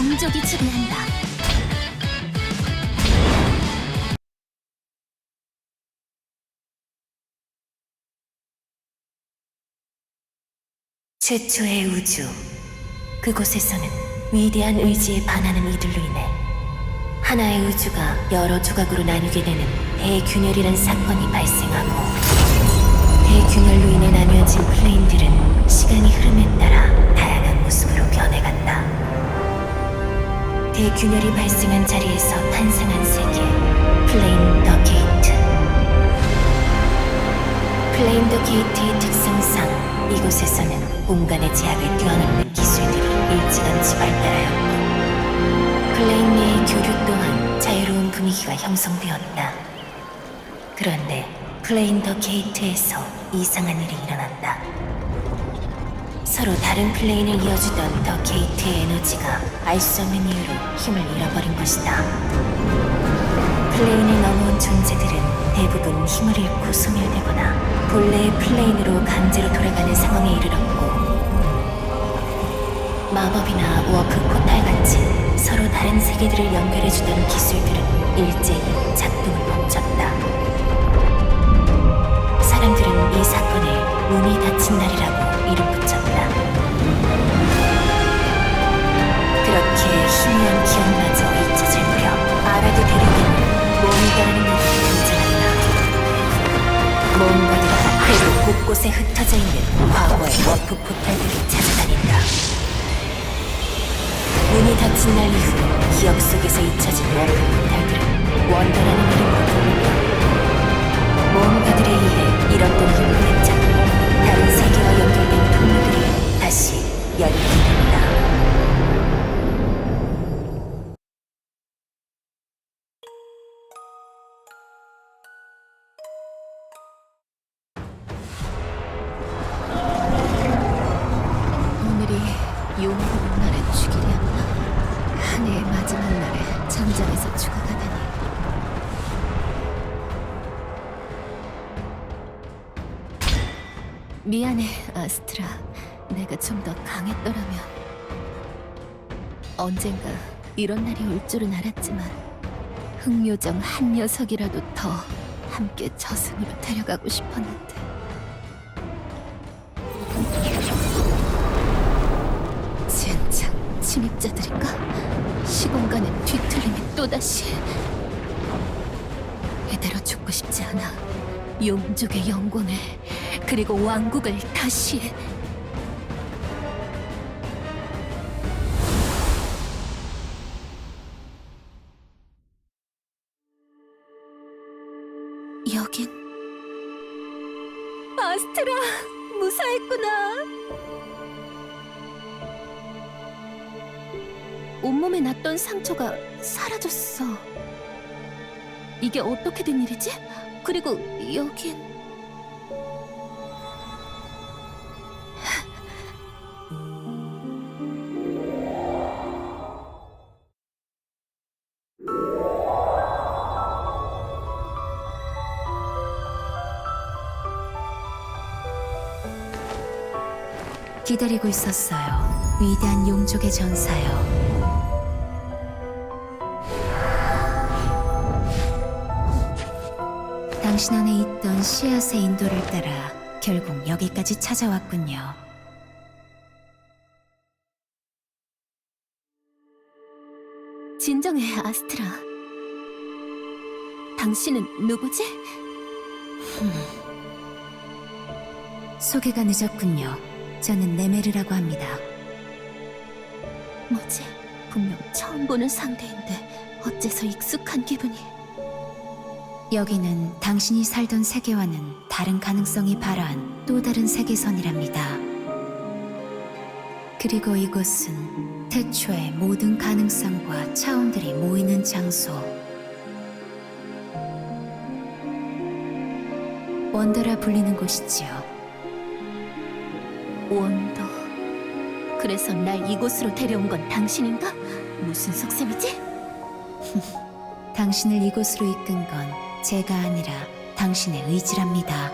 용족이 지배한다. 최초의 우주. 그곳에서는 위대한 의지에 반하는 이들로 인해 하나의 우주가 여러 조각으로 나뉘게 되는 대균열이란 사건이 발생하고, 대균열로 인해 나뉘어진 플레인들은 시간이 흐름에 따라 다양한 모습으로 변해간다. 대균열이 발생한 자리에서 탄생한 세계, 플레인 더 게이트. 플레인 더 게이트의 특성상 이곳에서는 공간의 제약을 뛰어넘는 기술들이 일찌감치 발달하였고, 플레인 내의 교류 또한 자유로운 분위기가 형성되었다. 그런데 플레인 더 게이트에서 이상한 일이 일어난다. 서로 다른 플레인을 이어주던 더 게이트의 에너지가 알 수 없는 이유로 힘을 잃어버린 것이다. 플레인을 넘어온 존재들은 대부분 힘을 잃고 소멸되거나 본래의 플레인으로 강제로 돌아가는 상황에 이르렀고, 마법이나 워프 포탈 같은 서로 다른 세계들을 연결해주던 기술들은 일제히 작동을 멈췄다. 사람들은 이 사건을 문이 닫힌 날이라고 이름 붙였다. 그렇게 희미한 기억마저 잊혀질 무렵 아라드 대륙에는 뭔가라는 이들이 등장한다. 뭔가가 대륙 곳곳에 흩어져 있는 과거의 워프 포탈들을 찾아다닌다. 문이 닫힌 날 이후 기억 속에서 잊혀진 워프 포탈들은 원더라는 이름으로 부르며 뭔가들에 의해 잃었던 힘을 되찾고 다른 세계와 연결된 통로들이 다시 열리게 된다. 오늘이 용국은 날의 축일이었나? 한 해의 마지막 날에 잠잠에서 추가가 되니 미안해, 아스트라. 내가 좀 더 강했더라면. 언젠가 이런 날이 올 줄은 알았지만 흑요정 한 녀석이라도 더 함께 저승으로 데려가고 싶었는데. 젠장, 침입자들인가? 시공간의 뒤틀림이 또다시. 이대로 죽고 싶지 않아. 용족의 영광을, 그리고 왕국을 다시. 여긴 아스트라, 무사했구나. 온몸에 났던 상처가 사라졌어. 이게 어떻게 된 일이지? 그리고 여긴 기다리고 있었어요. 위대한 용족의 전사요. 당신 안에 있던 씨앗의 인도를 따라 결국 여기까지 찾아왔군요. 진정해, 아스트라. 당신은 누구지? 소개가 늦었군요. 저는 네메르라고 합니다. 뭐지? 분명 처음 보는 상대인데 어째서 익숙한 기분이. 여기는 당신이 살던 세계와는 다른 가능성이 발화한 또 다른 세계선이랍니다. 그리고 이곳은 태초의 모든 가능성과 차원들이 모이는 장소. 원더라 불리는 곳이지요. 원더. 그래서 날 이곳으로 데려온 건 당신인가? 무슨 속셈이지? 당신을 이곳으로 이끈 건 제가 아니라 당신의 의지랍니다.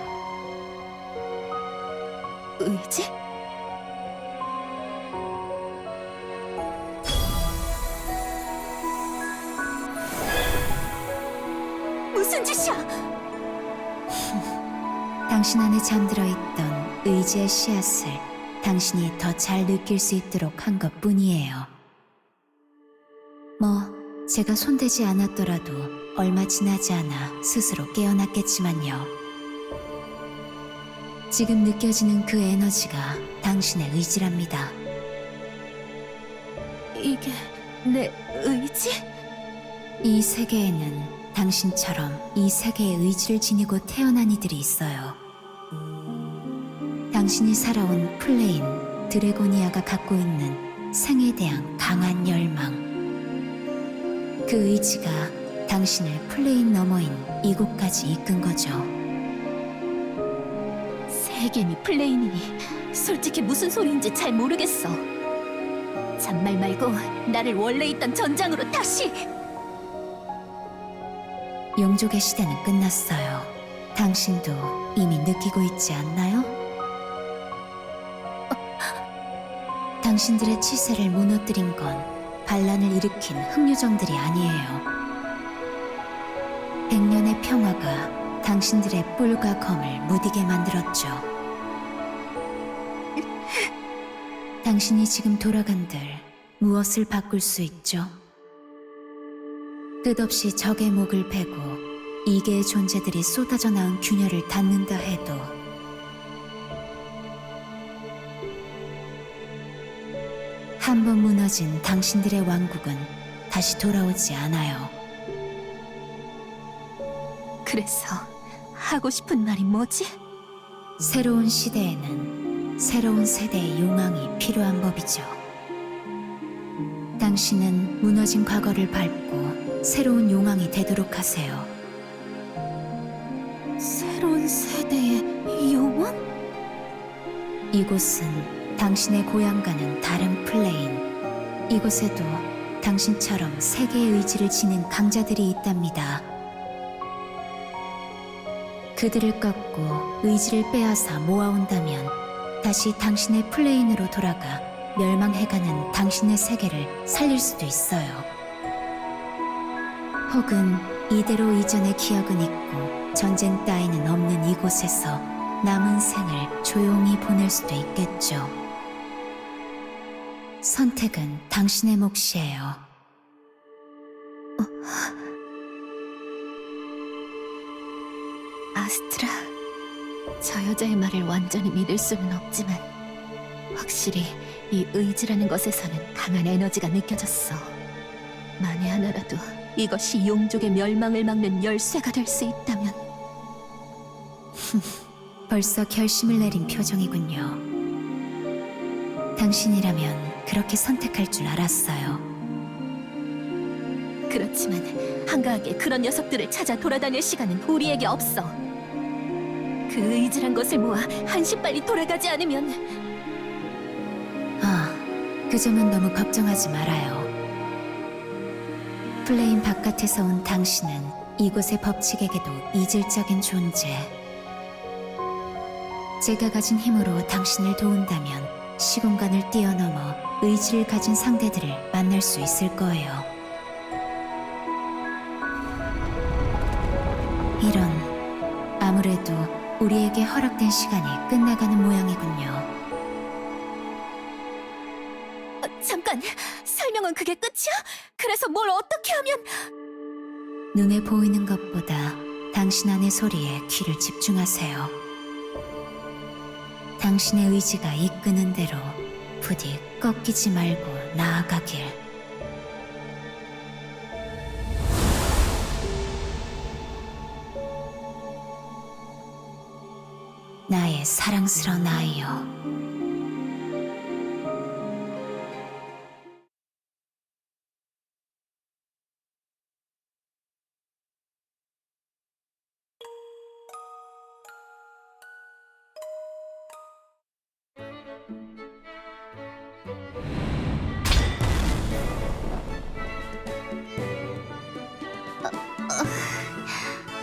의지? 당신 안에 잠들어 있던 의지의 씨앗을 당신이 더 잘 느낄 수 있도록 한 것뿐이에요. 제가 손대지 않았더라도 얼마 지나지 않아 스스로 깨어났겠지만요. 지금 느껴지는 그 에너지가 당신의 의지랍니다. 이게 내 의지? 이 세계에는 당신처럼 이 세계의 의지를 지니고 태어난 이들이 있어요. 당신이 살아온 플레인, 드래고니아가 갖고 있는 생에 대한 강한 열망. 그 의지가 당신을 플레인 너머인 이곳까지 이끈 거죠. 세계니 플레인이니 솔직히 무슨 소리인지 잘 모르겠어. 잔말 말고 나를 원래 있던 전장으로 다시! 용족의 시대는 끝났어요. 당신도 이미 느끼고 있지 않나요? 당신들의 치세를 무너뜨린 건 반란을 일으킨 흑요정들이 아니에요. 100년의 평화가 당신들의 뿔과 검을 무디게 만들었죠. 당신이 지금 돌아간들 무엇을 바꿀 수 있죠? 끝없이 적의 목을 베고 이계의 존재들이 쏟아져 나온 균열을 닫는다 해도 한 번 무너진 당신들의 왕국은 다시 돌아오지 않아요. 그래서 하고 싶은 말이 뭐지? 새로운 시대에는 새로운 세대의 용왕이 필요한 법이죠. 당신은 무너진 과거를 밟고 새로운 용왕이 되도록 하세요. 새로운 세대의 용원? 이곳은 당신의 고향과는 다른 플레인. 이곳에도 당신처럼 세계의 의지를 지닌 강자들이 있답니다. 그들을 꺾고 의지를 빼앗아 모아온다면 다시 당신의 플레인으로 돌아가 멸망해가는 당신의 세계를 살릴 수도 있어요. 혹은 이대로 이전의 기억은 잊고 전쟁 따위는 없는 이곳에서 남은 생을 조용히 보낼 수도 있겠죠. 선택은 당신의 몫이에요. 아스트라, 저 여자의 말을 완전히 믿을 수는 없지만 확실히 이 의지라는 것에서는 강한 에너지가 느껴졌어. 만에 하나라도 이것이 용족의 멸망을 막는 열쇠가 될 수 있다면. 벌써 결심을 내린 표정이군요. 당신이라면 그렇게 선택할 줄 알았어요. 그렇지만 한가하게 그런 녀석들을 찾아 돌아다닐 시간은 우리에게 없어. 그 의지란 것을 모아 한시빨리 돌아가지 않으면. 그 점은 너무 걱정하지 말아요. 플레인 바깥에서 온 당신은 이곳의 법칙에게도 이질적인 존재. 제가 가진 힘으로 당신을 도운다면 시공간을 뛰어넘어 의지를 가진 상대들을 만날 수 있을 거예요. 아무래도 우리에게 허락된 시간이 끝나가는 모양이군요. 잠깐! 설명은 그게 끝이야? 그래서 뭘 어떻게 하면... 눈에 보이는 것보다 당신 안의 소리에 귀를 집중하세요. 당신의 의지가 이끄는 대로 부디 꺾이지 말고 나아가길. 나의 사랑스러운 아이여.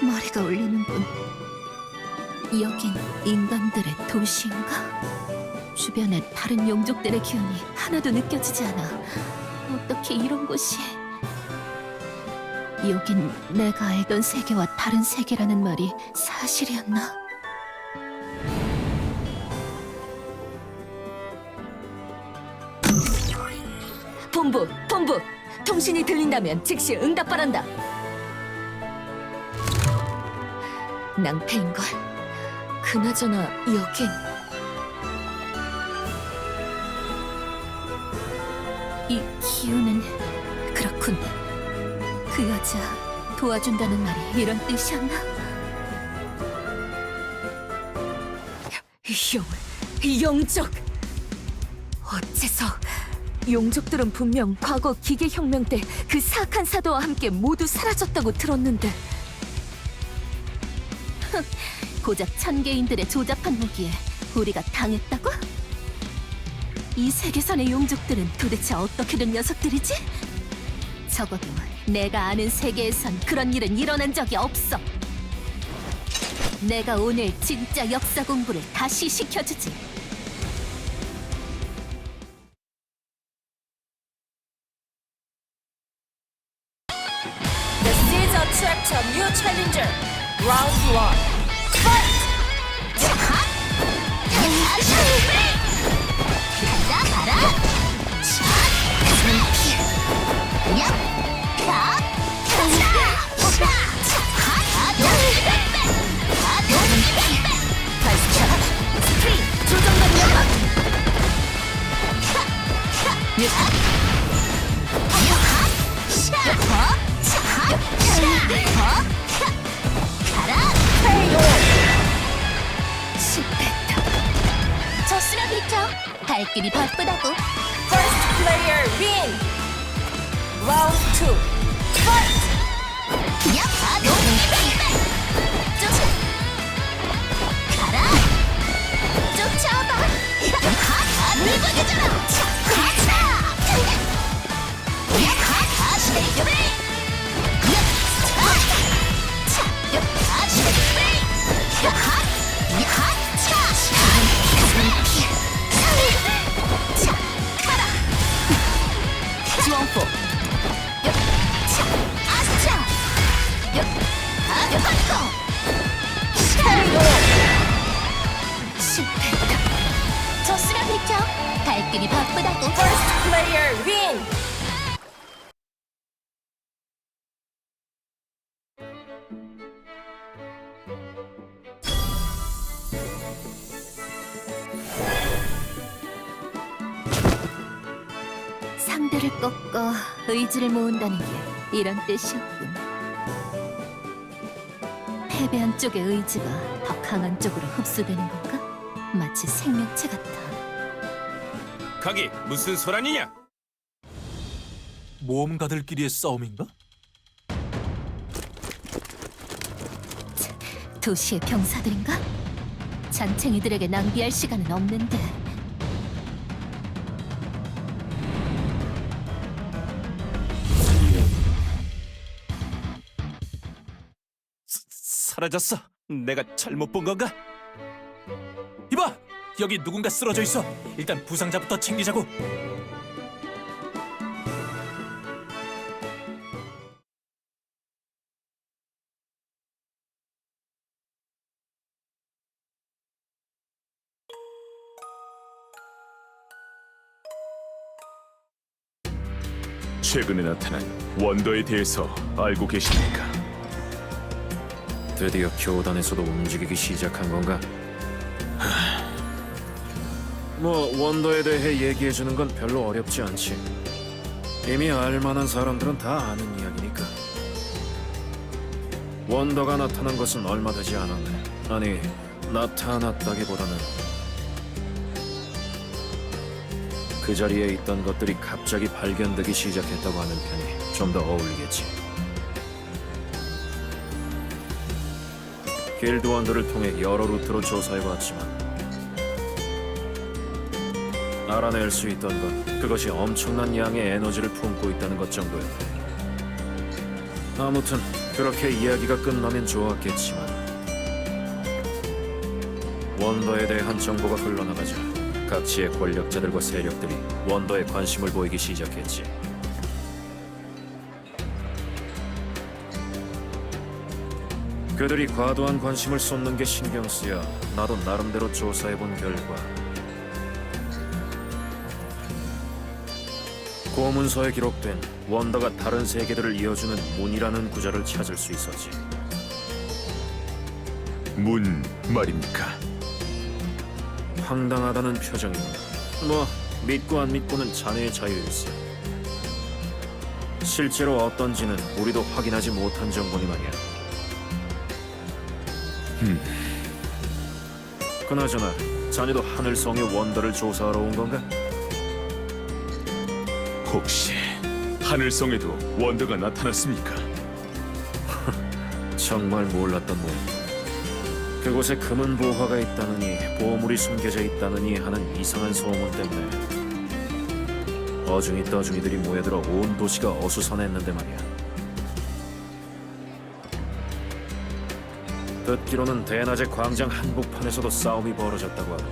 머리가 울리는군. 여긴 인간들의 도시인가? 주변에 다른 용족들의 기운이 하나도 느껴지지 않아. 어떻게 이런 곳이... 여긴 내가 알던 세계와 다른 세계라는 말이 사실이었나? 본부! 통신이 들린다면 즉시 응답 바란다. 낭패인걸. 그나저나 여긴... 이 기운은... 그렇군. 그 여자 도와준다는 말이 이런 뜻이었나? 용족! 어째서... 용족들은 분명 과거 기계혁명 때 그 사악한 사도와 함께 모두 사라졌다고 들었는데 고작 천개인들의 조잡한 무기에 우리가 당했다고? 이 세계선의 용족들은 도대체 어떻게 된 녀석들이지? 적어도 내가 아는 세계에선 그런 일은 일어난 적이 없어. 내가 오늘 진짜 역사 공부를 다시 시켜주지. This is a threat to new challenger. Round 1. Fight! 간다 가라. 실패했다. 졌으면 비켜. 갈 길이 바쁘다고. First player win. Round 2. Fight! 가라. 쫓아봐. 물버겨져라. 주원포. 실패했다. 졌으면 비켜. 갈 길이 바쁘다고. First player win. 상대를 꺾어 의지를 모은다는 게 이런 뜻이었군. 패배한 쪽의 의지가 더 강한 쪽으로 흡수되는 건가? 마치 생명체 같아. 거기 무슨 소란이냐? 모험가들끼리의 싸움인가? 도시의 병사들인가? 잔챙이들에게 낭비할 시간은 없는데. 사라졌어. 내가 잘못 본 건가? 이봐! 여기 누군가 쓰러져 있어. 일단 부상자부터 챙기자고. 최근에 나타난 원더에 대해서 알고 계십니까? 드디어 교단에서도 움직이기 시작한 건가? 뭐 원더에 대해 얘기해주는 건 별로 어렵지 않지. 이미 알만한 사람들은 다 아는 이야기니까. 원더가 나타난 것은 얼마 되지 않았네. 아니, 나타났다기보다는 그 자리에 있던 것들이 갑자기 발견되기 시작했다고 하는 편이 좀 더 어울리겠지. 길드원들을 통해 여러 루트로 조사해봤지만 알아낼 수 있던 건 그것이 엄청난 양의 에너지를 품고 있다는 것 정도였다. 아무튼 그렇게 이야기가 끝나면 좋았겠지만 원더에 대한 정보가 흘러나가자 각지의 권력자들과 세력들이 원더에 관심을 보이기 시작했지. 그들이 과도한 관심을 쏟는 게 신경 쓰여 나도 나름대로 조사해본 결과 고문서에 기록된 원더가 다른 세계들을 이어주는 문이라는 구절을 찾을 수 있었지. 문 말입니까? 황당하다는 표정이군. 뭐 믿고 안 믿고는 자네의 자유일세. 실제로 어떤지는 우리도 확인하지 못한 정보니 말이야. 그나저나 자네도 하늘성의 원더를 조사하러 온 건가? 혹시 하늘성에도 원더가 나타났습니까? 정말 몰랐던 모양이다. 그곳에 금은 보화가 있다느니 보물이 숨겨져 있다느니 하는 이상한 소문 때문에 어중이 떠중이들이 모여들어 온 도시가 어수선했는데 말이야. 듣기로는 대낮에 광장 한복판에서도 싸움이 벌어졌다고 하고.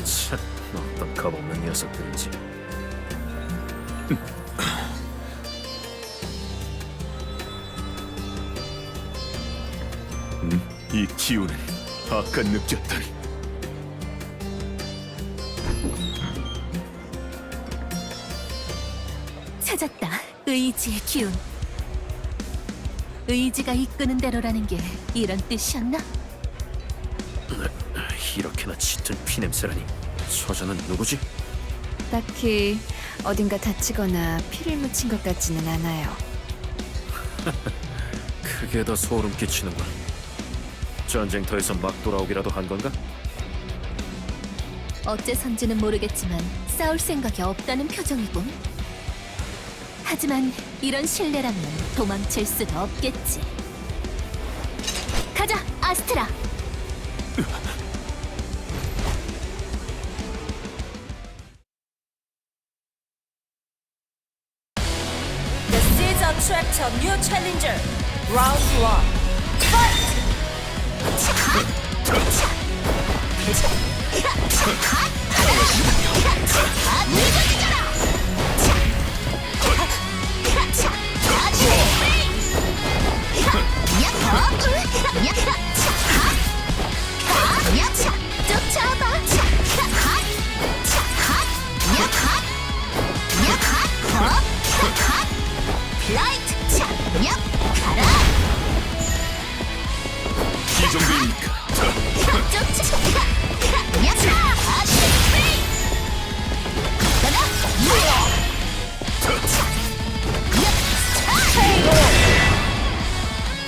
참, 어떤 겁없는 녀석들인지. 이 기운은 아까 느꼈던 찾았다. 의지의 기운. 의지가 이끄는 대로라는 게 이런 뜻이었나? 이렇게나 짙은 피냄새라니. 저자는 누구지? 딱히 어딘가 다치거나 피를 묻힌 것 같지는 않아요. 그게 더 소름 끼치는군. 전쟁터에서 막 돌아오기라도 한 건가? 어째선지는 모르겠지만 싸울 생각이 없다는 표정이군. 하지만 이런 신뢰라면 도망칠 수도 없겠지. 가자, 아스트라! The season chapter new challenger. Round 1. Fight! 이 정도입니까?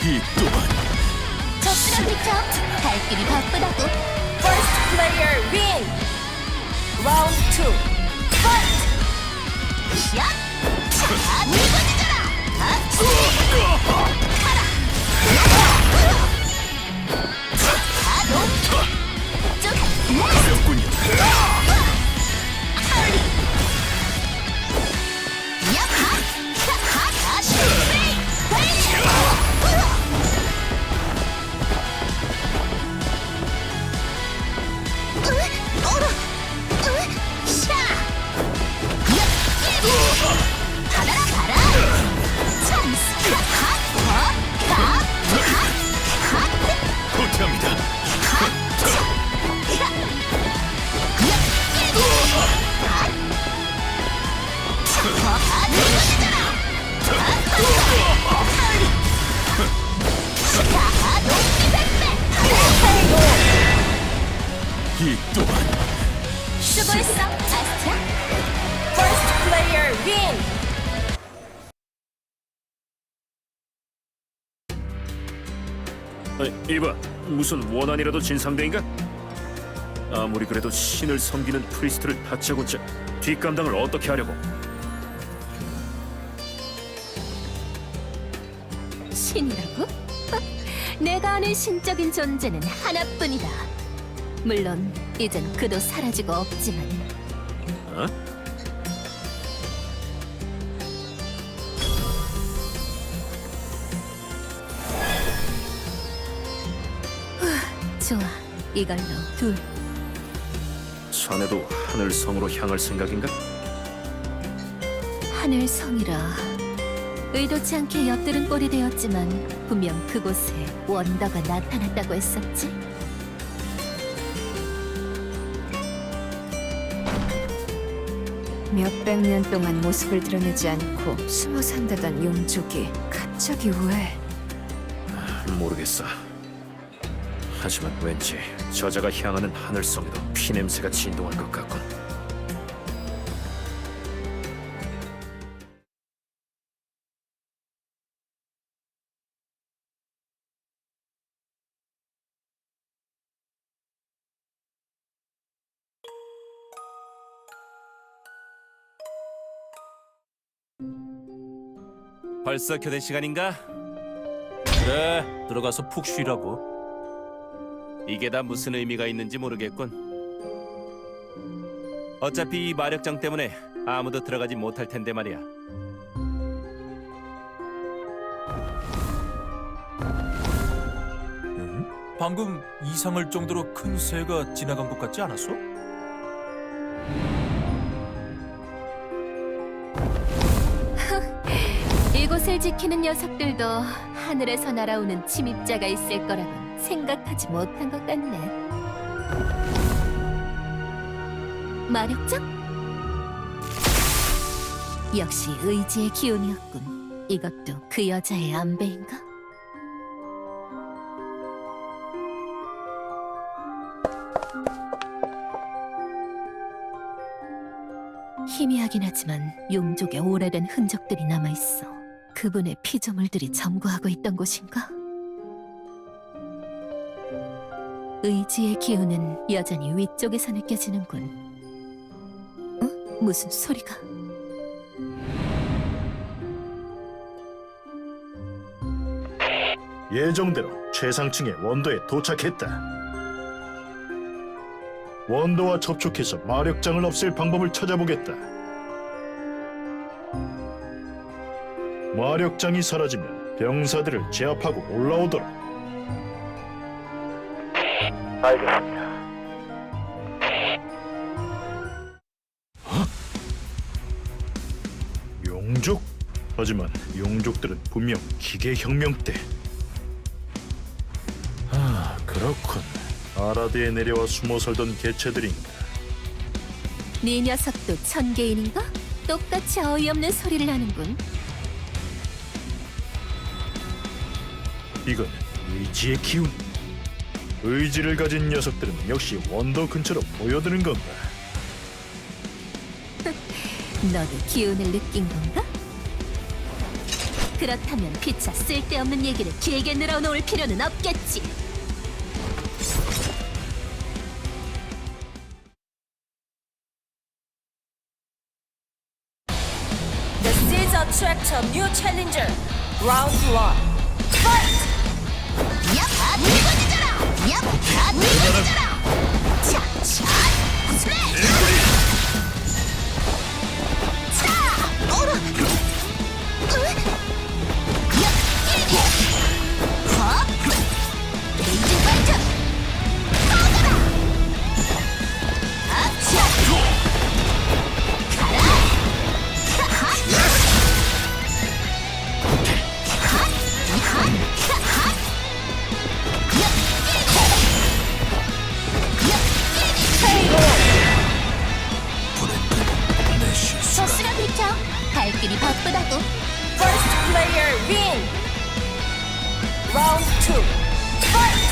이 또한 접수랑 비켜! 갈 길이 바쁘다고. First player win. Round 2. Fight! 어렵군요. 후퇴합니다. 이 또한 수고했어, 아스트라! First player win. 이봐, 무슨 원한이라도 진상대인가? 아무리 그래도 신을 섬기는 프리스트를 다짜고짜 뒷감당을 어떻게 하려고? 신이라고? 내가 아는 신적인 존재는 하나뿐이다. 물론 이젠 그도 사라지고 없지만 어? 좋아, 이걸로 둘. 자네도 하늘성으로 향할 생각인가? 하늘성이라 의도치 않게 엿들은 꼴이 되었지만 분명 그곳에 원더가 나타났다고 했었지. 몇백 년 동안 모습을 드러내지 않고 숨어 산다던 용족이 갑자기 왜? 모르겠어. 하지만 왠지 저자가 향하는 하늘섬도 피냄새가 진동할 것 같군. 벌써 교대 시간인가? 그래, 들어가서 푹 쉬라고. 이게 다 무슨 의미가 있는지 모르겠군. 어차피 이 마력장 때문에 아무도 들어가지 못할 텐데 말이야. 방금 이상할 정도로 큰 새가 지나간 것 같지 않았어? 이곳을 지키는 녀석들도 하늘에서 날아오는 침입자가 있을 거라곤 생각하지 못한 것 같네. 마력장? 역시 의지의 기운이었군. 이것도 그 여자의 안배인가? 희미하긴 하지만 용족의 오래된 흔적들이 남아있어. 그분의 피조물들이 점거하고 있던 곳인가? 의지의 기운은 여전히 위쪽에서 느껴지는군. 응? 무슨 소리가? 예정대로 최상층의 원도에 도착했다. 원도와 접촉해서 마력장을 없앨 방법을 찾아보겠다. 마력장이 사라지면 병사들을 제압하고 올라오도록. 알겠습니다. 용족? 하지만 용족들은 분명 기계혁명 때. 아, 그렇군. 아라드에 내려와 숨어 살던 개체들인가. 네 녀석도 천개인인가? 똑같이 어이없는 소리를 하는군. 이건 의지의 기운. 의지를 가진 녀석들은 역시 원더 근처로 모여드는 건가? 너도 기운을 느낀 건가? 그렇다면 피차 쓸데없는 얘기를 길게 늘어놓을 필요는 없겠지. The Seas attract a new challenger. Round 1. Fight! 조스가 비켜. 갈 길이 바쁘다고. First player win. Round 2. Fight!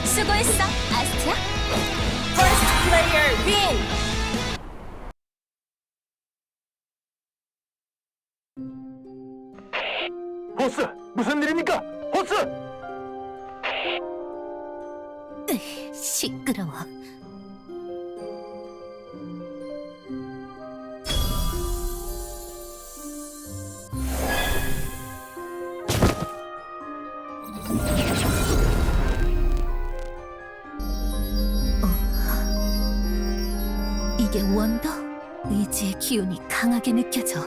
수고했어, 아스트야. First player win. 보스! 무슨 일입니까? 보스! 시끄러워. 이게 원더? 의지의 기운 기운이 강하게 느껴져.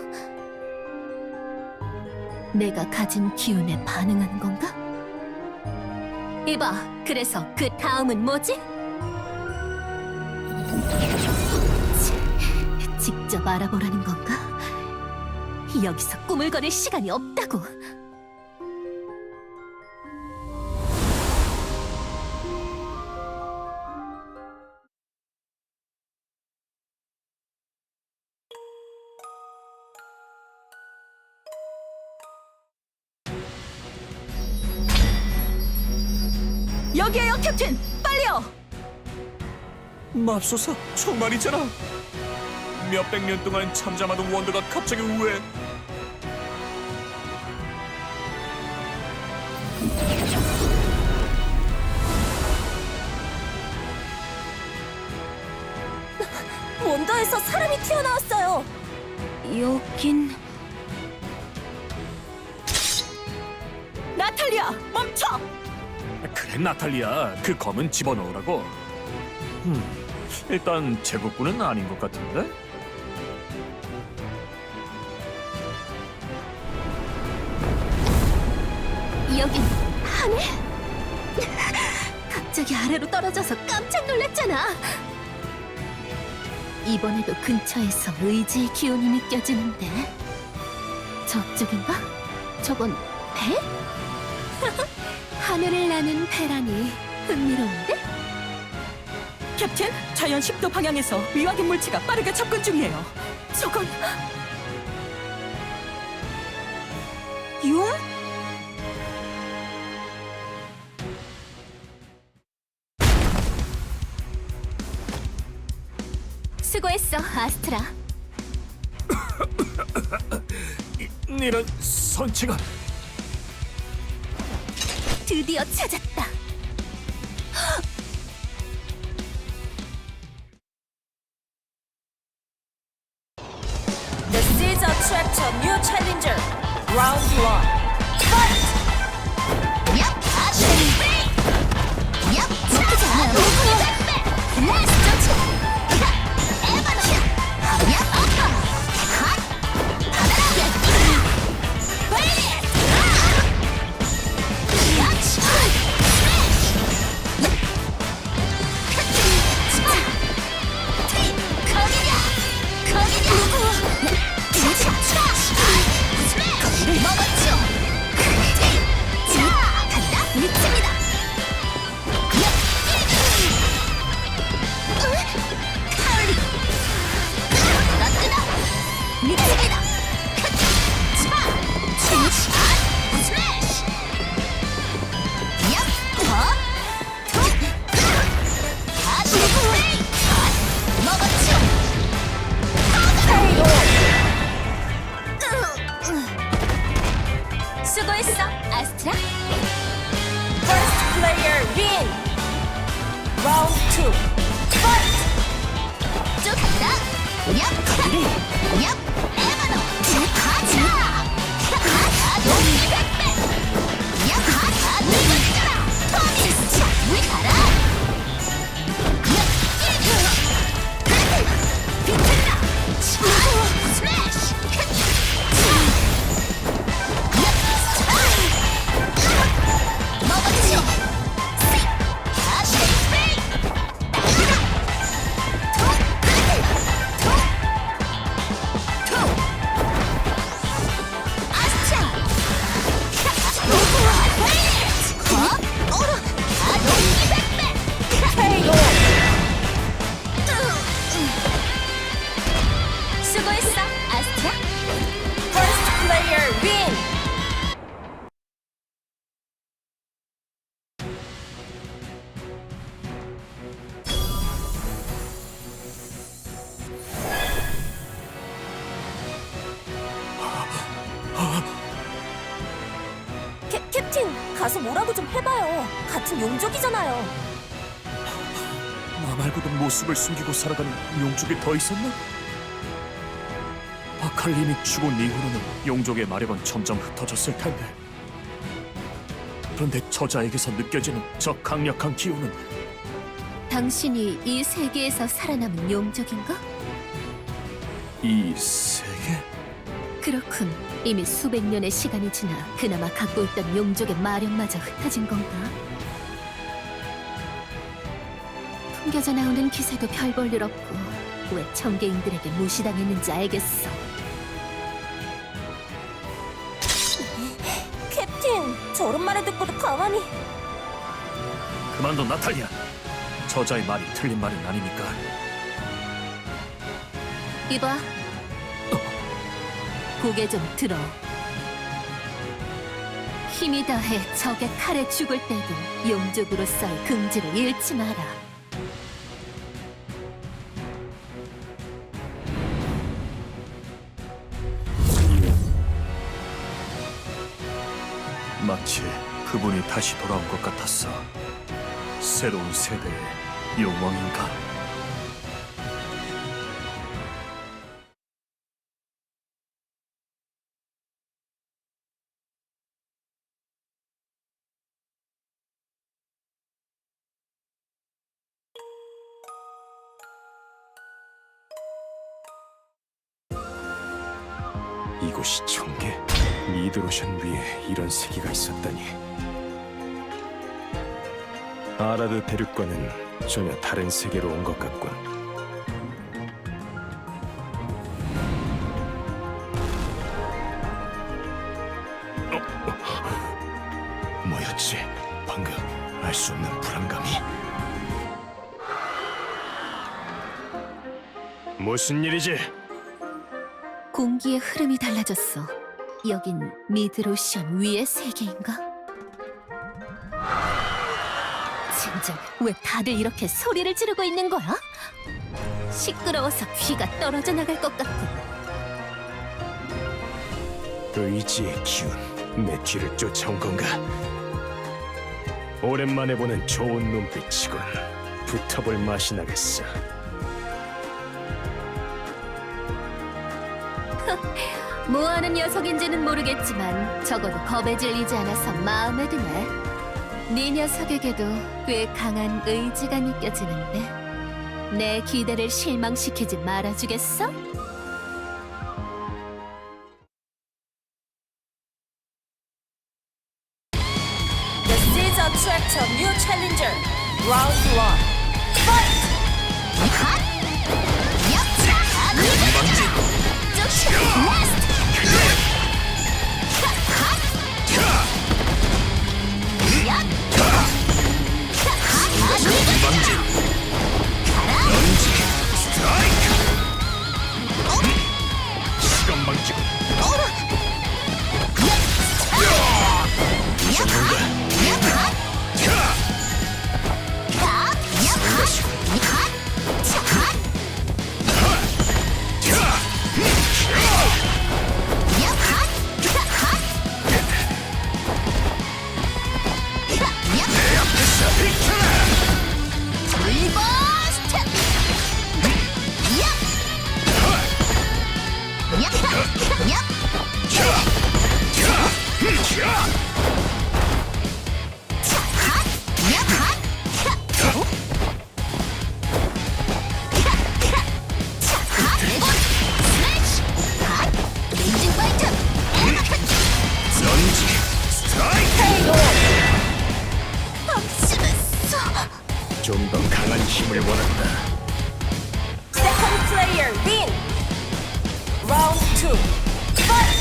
내가 가진 기운에 반응하는 건가? 이봐, 그래서 그 다음은 뭐지? 직접 알아보라는 건가? 여기서 꾸물거릴 시간이 없다고. 여기에요, 캡틴! 빨리요! 맙소사, 정말이잖아. 몇백 년 동안 잠잠하던 원더가 갑자기 왜... 원더에서 사람이 튀어나왔어요. 여긴... 나탈리아, 멈춰! 그래, 나탈리아. 그 검은 집어넣으라고. 일단 제국군은 아닌 것 같은데? 여긴 하늘? 갑자기 아래로 떨어져서 깜짝 놀랐잖아. 이번에도 근처에서 의지의 기운이 느껴지는데 저쪽인가? 저건 배? 하늘을 나는 배라니 흥미로운데? 캡틴, 자연 10도 방향에서 미확인 물체가 빠르게 접근 중이에요. 저건... 용? 수고했어, 아스트라. 이런 선체가... 드디어 찾았다. This is a threat to new challenger. Round 1. Fight! 얍! 얍! 먹히지 않아요. 레스 조치! 에바노! 얍! 핫! 받아라! 빨리! 얍! 스매시! 거기냐! 거기냐! 스매시! 먹었죠! 자, 간다! 미칩니다! 카울리! 라뜨다! 미칩니다! 스매시! 얍! 다시! 먹었죠! 수고했어, 아스트라. First player win. Round 2. Fight! 쭉 간다. 얍! 얍! 에바노! 가자! 가자! 용백백! 얍! 가자! 늙어지거라! 토미스! 위 가라! 비틀다! 스매시! 먹었죠? 다시! 수고했어, 아스트라. First player win. 캡틴, 가서 뭐라고 좀 해봐요. 같은 용족이잖아요. 나 말고도 모습을 숨기고 살아가는 용족이 더 있었나? 아칼림이 죽은 이후로는 용족의 마력은 점점 흩어졌을 텐데. 그런데 저자에게서 느껴지는 저 강력한 기운은 당신이 이 세계에서 살아남은 용족인가? 이 세계? 그렇군. 이미 수백 년의 시간이 지나 그나마 갖고 있던 용족의 마력마저 흩어진 건가? 풍겨져 나오는 기세도 별 볼 일 없고 왜 청개인들에게 무시당했는지 알겠어. 캡틴, 저런 말을 듣고도 가만히... 그만둬, 나탈리아. 저자의 말이 틀린 말은 아니니까. 이봐. 고개 좀 들어. 힘이 다해 적의 칼에 죽을 때도 용족으로서의 긍지를 잃지 마라. 마치 그분이 다시 돌아온 것 같았어. 새로운 세대의 용왕인가? 이곳이 청계? 미드로션 위에 이런 세계가 있었다니. 아라드 대륙과는 전혀 다른 세계로 온 것 같군. 뭐였지? 방금 알 수 없는 불안감이. 무슨 일이지? 공기의 흐름이 달라졌어. 여긴 미드로션 위의 세계인가? 진작 왜 다들 이렇게 소리를 지르고 있는 거야? 시끄러워서 귀가 떨어져 나갈 것 같군. 의지의 기운, 내 뒤를 쫓아온 건가? 오랜만에 보는 좋은 눈빛이군. 붙어볼 맛이 나겠어. 뭐하는 녀석인지는 모르겠지만 적어도 겁에 질리지 않아서 마음에 드네. 네 녀석에게도 꽤 강한 의지가 느껴지는데 내 기대를 실망시키지 말아주겠어? This is a track to new challenger. Round 1. Fight! 좀 더 강한 힘을 원한다. Second player win. Round 2. Fight!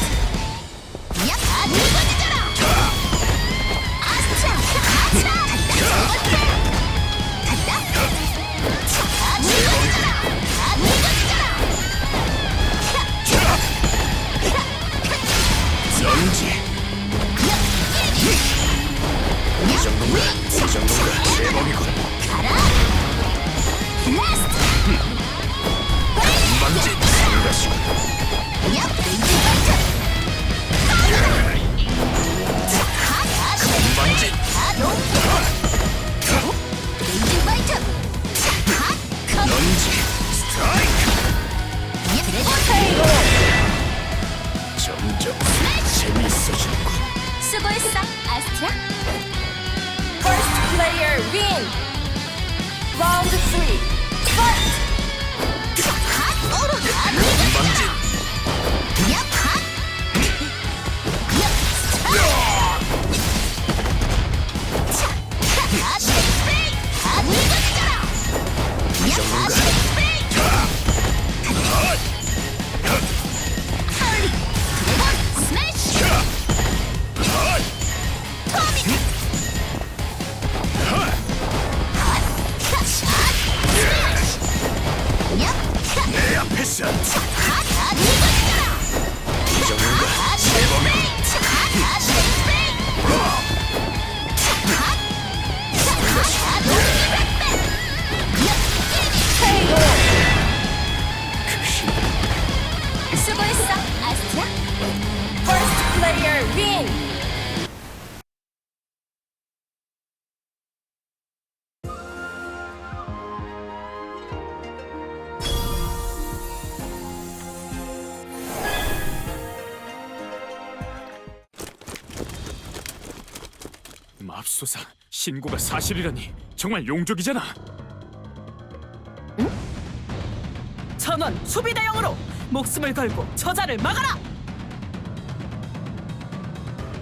이 정도가 제법이군. 만지 상가시군. 만지 런지 스트라이크. 점점 재미있어지는군. 수고했어, 아스트라. First player win. Round 3. Fight! 만지 워리어 윈! 맙소사, 신고가 사실이라니 정말 용족이잖아. 전원 수비대형으로 목숨을 걸고 저자를 막아라!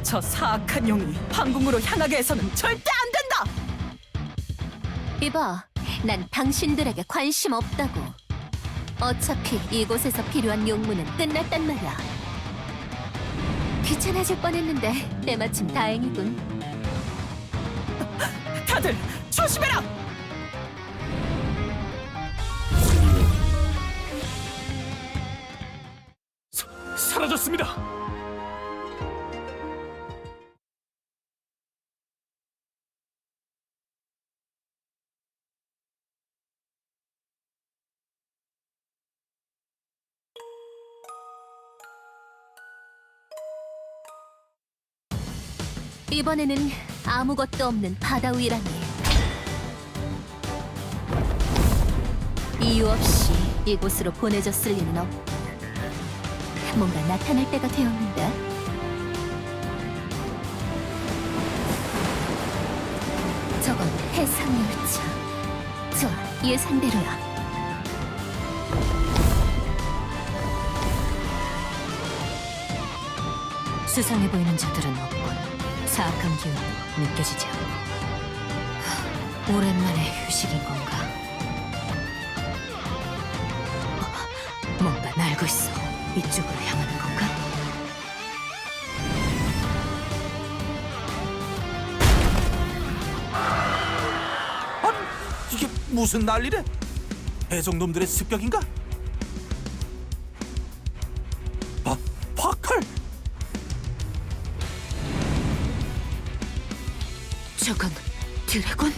저 사악한 용이 황궁으로 향하게 해서는 절대 안 된다! 이봐, 난 당신들에게 관심 없다고. 어차피 이곳에서 필요한 용무는 끝났단 말이야. 귀찮아질 뻔했는데 때마침 다행이군. 다들 조심해라! 사라졌습니다. 이번에는 아무것도 없는 바다 위라니. 이유 없이 이곳으로 보내졌을 리는 없고 뭔가 나타날 때가 되었는데. 저건 해상열차. 좋아, 예상대로야. 수상해 보이는 자들은 없군. 사악한 기운도 느껴지지 않고. 오랜만에 휴식인 건가? 뭔가 날고 있어. 이쪽으로 향하는 건가? 이게 무슨 난리래? 해적놈들의 습격인가? 바칼! 저건 드래곤?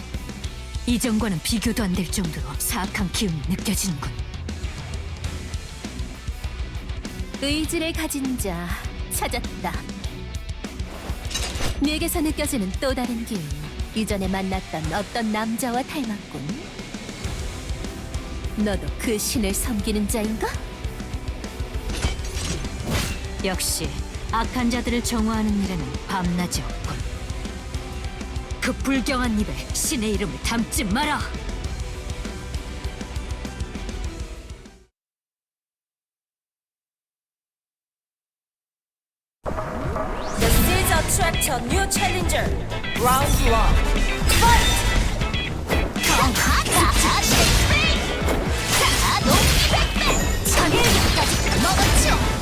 이전과는 비교도 안 될 정도로 사악한 기운이 느껴지는군. 의지를 가진 자 찾았다. 내게서 느껴지는 또 다른 기운. 이전에 만났던 어떤 남자와 닮았군. 너도 그 신을 섬기는 자인가? 역시 악한 자들을 정화하는 일에는 밤낮이 없군. 그 불경한 입에 신의 이름을 담지 마라. The stage attract a new challenger. Round 1. Fight! 자네에게까지 먹었죠.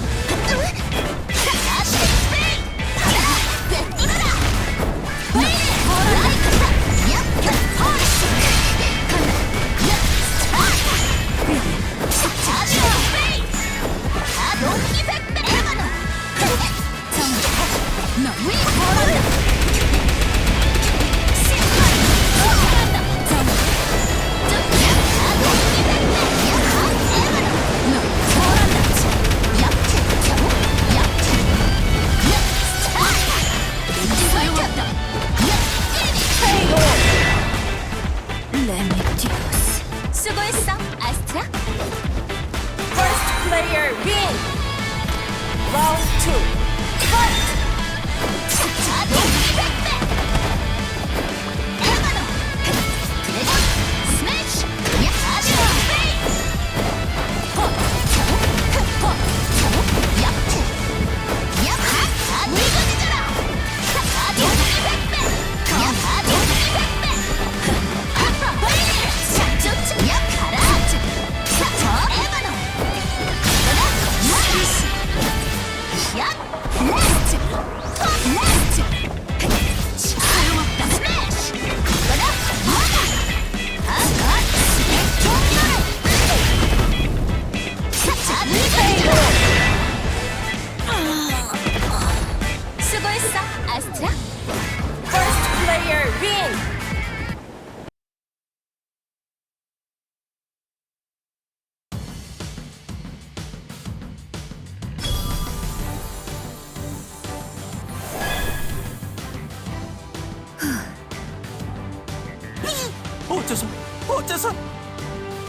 어째서?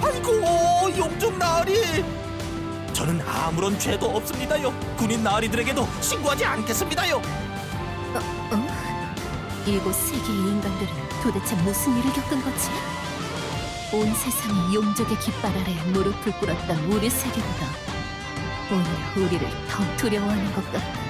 아이고, 용종 나으리. 저는 아무런 죄도 없습니다요. 군인 나으리들에게도 신고하지 않겠습니다요. 이곳 세계의 인간들은 도대체 무슨 일을 겪은 거지? 온 세상이 용족의 깃발 아래 무릎을 꿇었던 우리 세계보다 오히려 우리를 더 두려워하는 것 같다.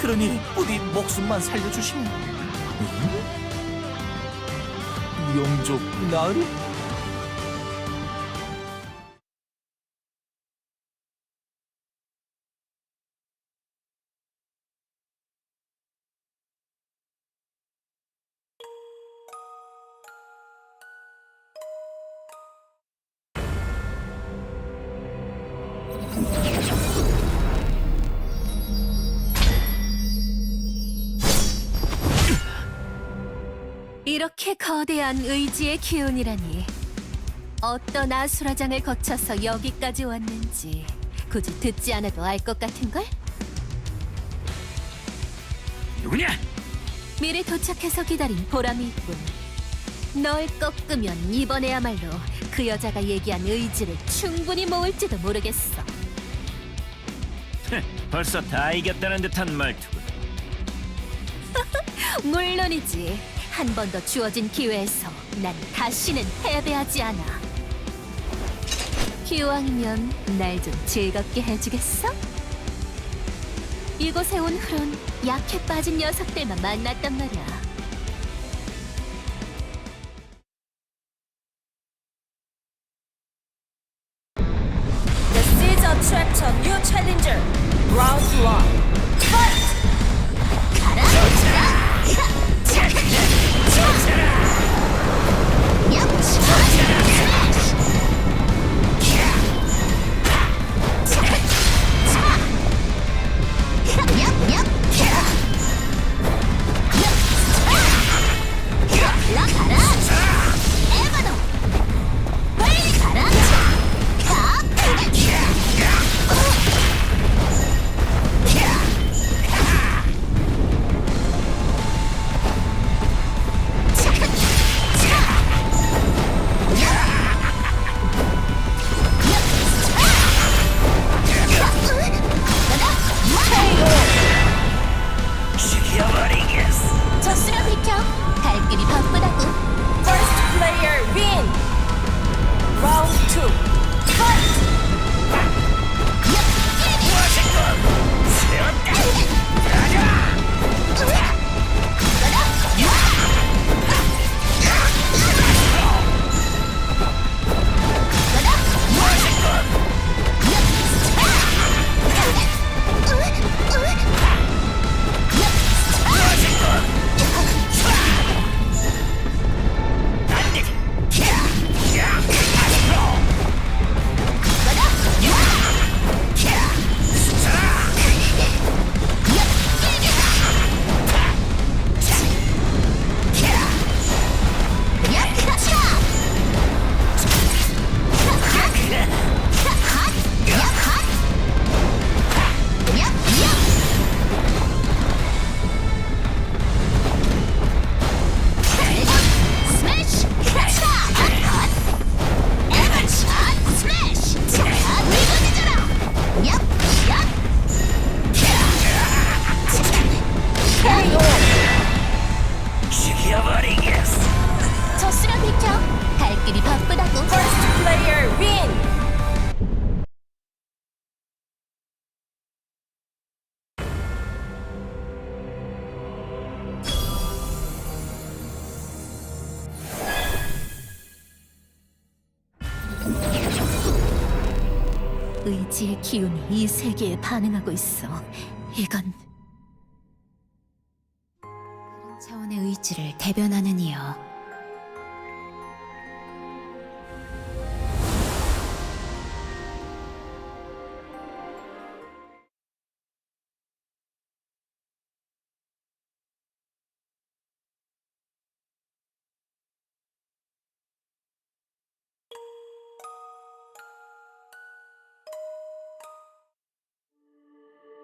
그러니 부디 목숨만 살려주시면. 용족 나으리? 이렇게 거대한 의지의 기운이라니. 어떤 아수라장을 거쳐서 여기까지 왔는지 굳이 듣지 않아도 알 것 같은걸? 누구냐? 미리 도착해서 기다린 보람이 있군. 널 꺾으면 이번에야말로 그 여자가 얘기한 의지를 충분히 모을지도 모르겠어. 벌써 다 이겼다는 듯한 말투군. 물론이지. 한 번 더 주어진 기회에서 난 다시는 패배하지 않아. 기왕이면 날 좀 즐겁게 해주겠어? 이곳에 온 후론 약해 빠진 녀석들만 만났단 말이야. This is a threat to new challenger. Round 1. Fight! 저스라 비켜. 갈 길이 바쁘다고. First player win. Round 2. Fight! 저스라 비켜. 갈 길이 바쁘다고. First player win. 의지의 기운이 이 세계에 반응하고 있어. 이건 다른 차원의 의지를 대변하는 이여.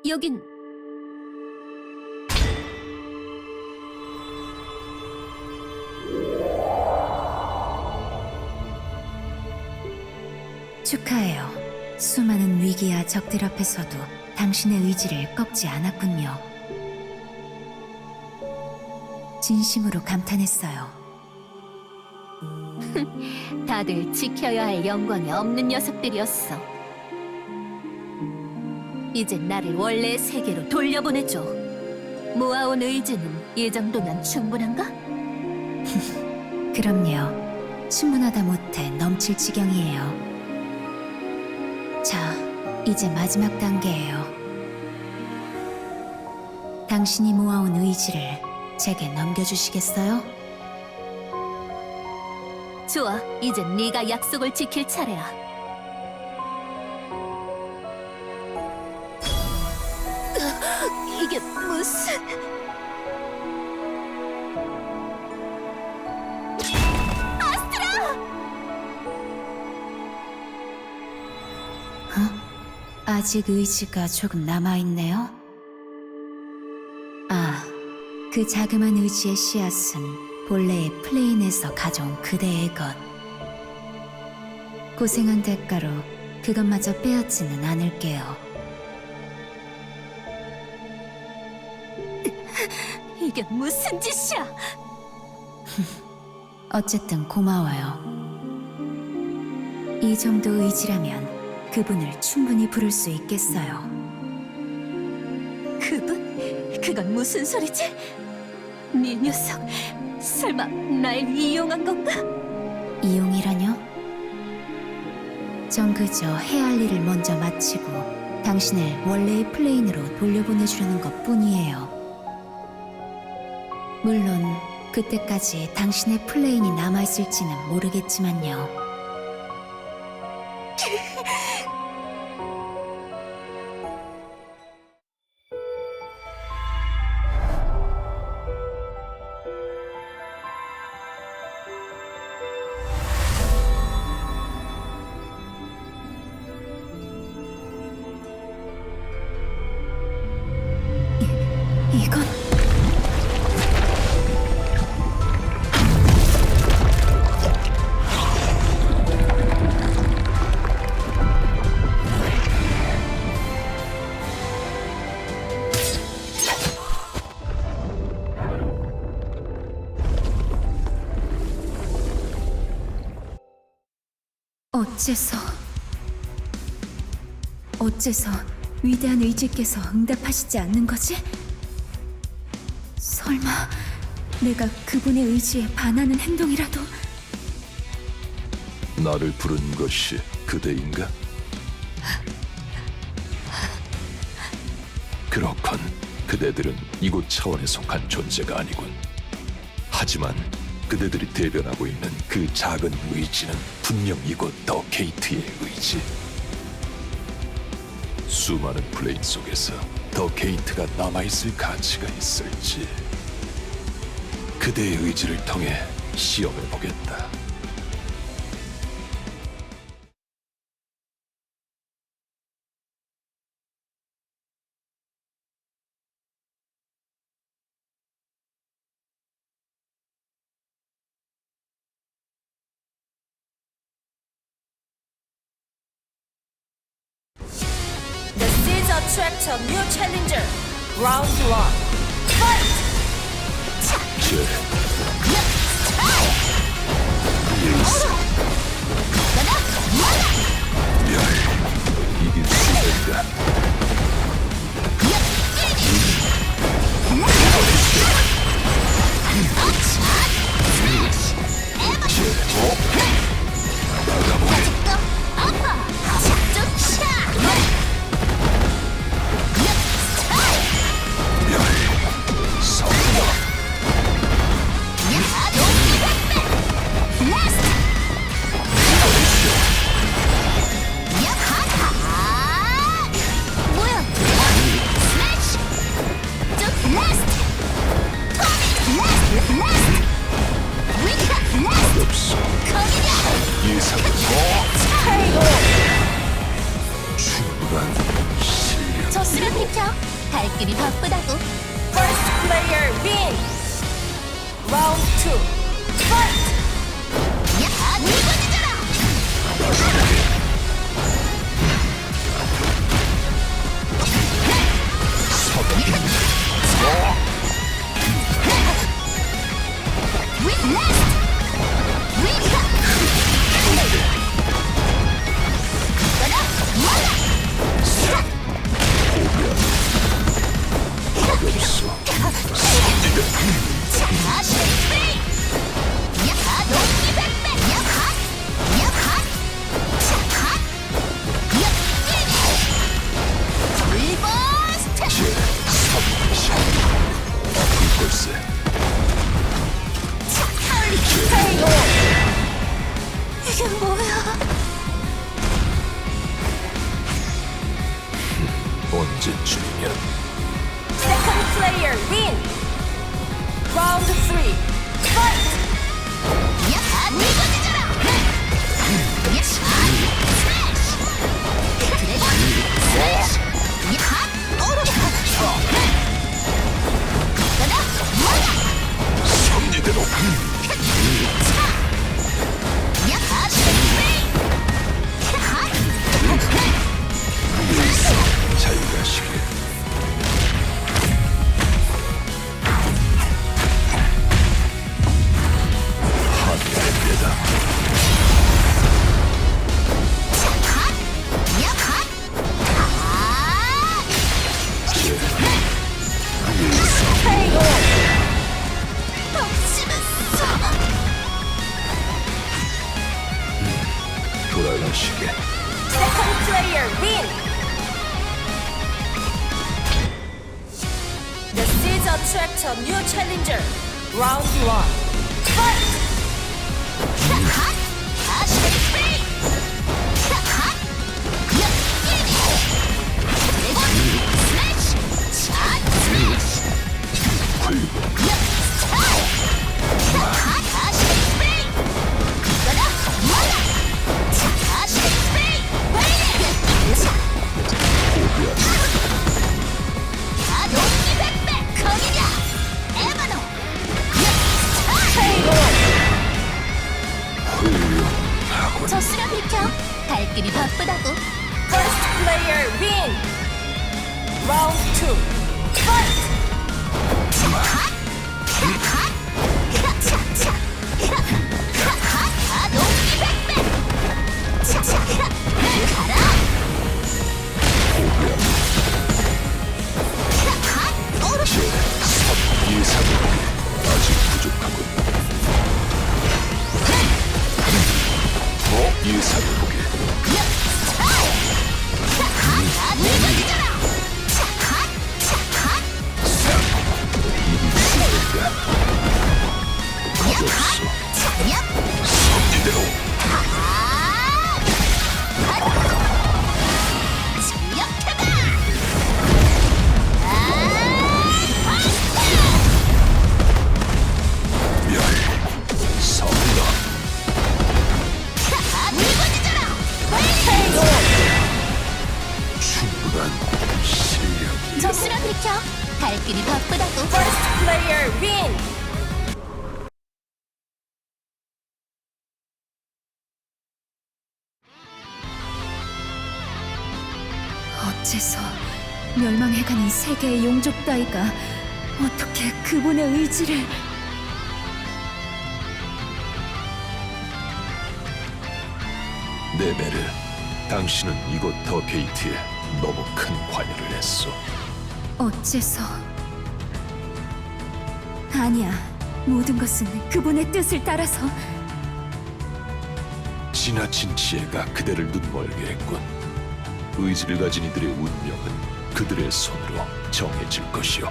여긴 축하해요. 수많은 위기와 적들 앞에서도 당신의 의지를 꺾지 않았군요. 진심으로 감탄했어요. 다들 지켜야 할 영광이 없는 녀석들이었어. 이제 나를 원래의 세계로 돌려보내줘. 모아온 의지는 이 정도면 충분한가? 그럼요. 충분하다 못해 넘칠 지경이에요. 자, 이제 마지막 단계예요. 당신이 모아온 의지를 제게 넘겨주시겠어요? 좋아, 이제 네가 약속을 지킬 차례야. 이게 무슨... 아직 의지가 조금 남아있네요. 아, 그 자그만 의지의 씨앗은 본래의 플레인에서 가져온 그대의 것. 고생한 대가로 그것마저 빼앗지는 않을게요. 이게 무슨 짓이야? 어쨌든 고마워요. 이 정도 의지라면 그분을 충분히 부를 수 있겠어요. 그분? 그건 무슨 소리지? 네 녀석, 설마 날 이용한 건가? 이용이라뇨? 전 그저 해야 할 일을 먼저 마치고 당신을 원래의 플레인으로 돌려보내주려는 것 뿐이에요. 물론 그때까지 당신의 플레인이 남아있을지는 모르겠지만요. 이건... 어째서 위대한 의지께서 응답하시지 않는 거지? 설마 내가 그분의 의지에 반하는 행동이라도... 나를 부른 것이 그대인가? 그렇건 그대들은 이곳 차원에 속한 존재가 아니군. 하지만 그대들이 대변하고 있는 그 작은 의지는 분명 이곳 더 게이트의 의지. 수많은 플레인 속에서 더 게이트가 남아있을 가치가 있을지 그대의 의지를 통해 시험해보겠다. The seeds attract a new challenger. Round 1. Fight! 이길 수 있다. 비켜. 갈 길이 바쁘다고. First player win. Round 2. Fight. 야, 이거지잖아. 가볍소. 제 3시 아플 걸세. 이게 뭐야? 언제쯤이면 Second player win. Round 3. Fight. 야, 이거지잖아. 야, 스매시. 드래곤 스매시. 야, 선리대로 잘 가시게. 하늘입니다. 돌아가시게. Second player win. The seeds attract a new challenger. Round 1. Fight. 저스라 비켜. 갈 길이 바쁘다고. First player win. Round 2. Fight. 예상이 아직 부족하군. 예상해보게. 가볍소. 선리대로 멸 성라 충분한 실력이. 저스라 비켜. 갈 길이 바쁘다고. First player win. 어째서 멸망해가는 세계의 용족 따위가 어떻게 그분의 의지를... 네베르, 당신은 이곳 더 게이트에 너무 큰 관여를 했소. 어째서... 아니야, 모든 것은 그분의 뜻을 따라서... 지나친 지혜가 그대를 눈멀게 했군. 의지를 가진 이들의 운명은 그들의 손으로 정해질 것이오.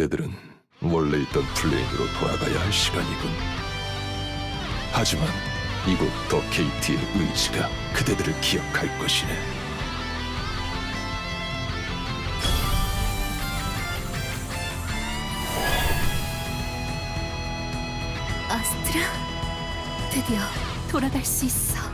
그대들은 원래 있던 플레인으로 돌아가야 할 시간이군. 하지만 이곳 더 KT의 의지가 그대들을 기억할 것이네. 아스트라, 드디어 돌아갈 수 있어.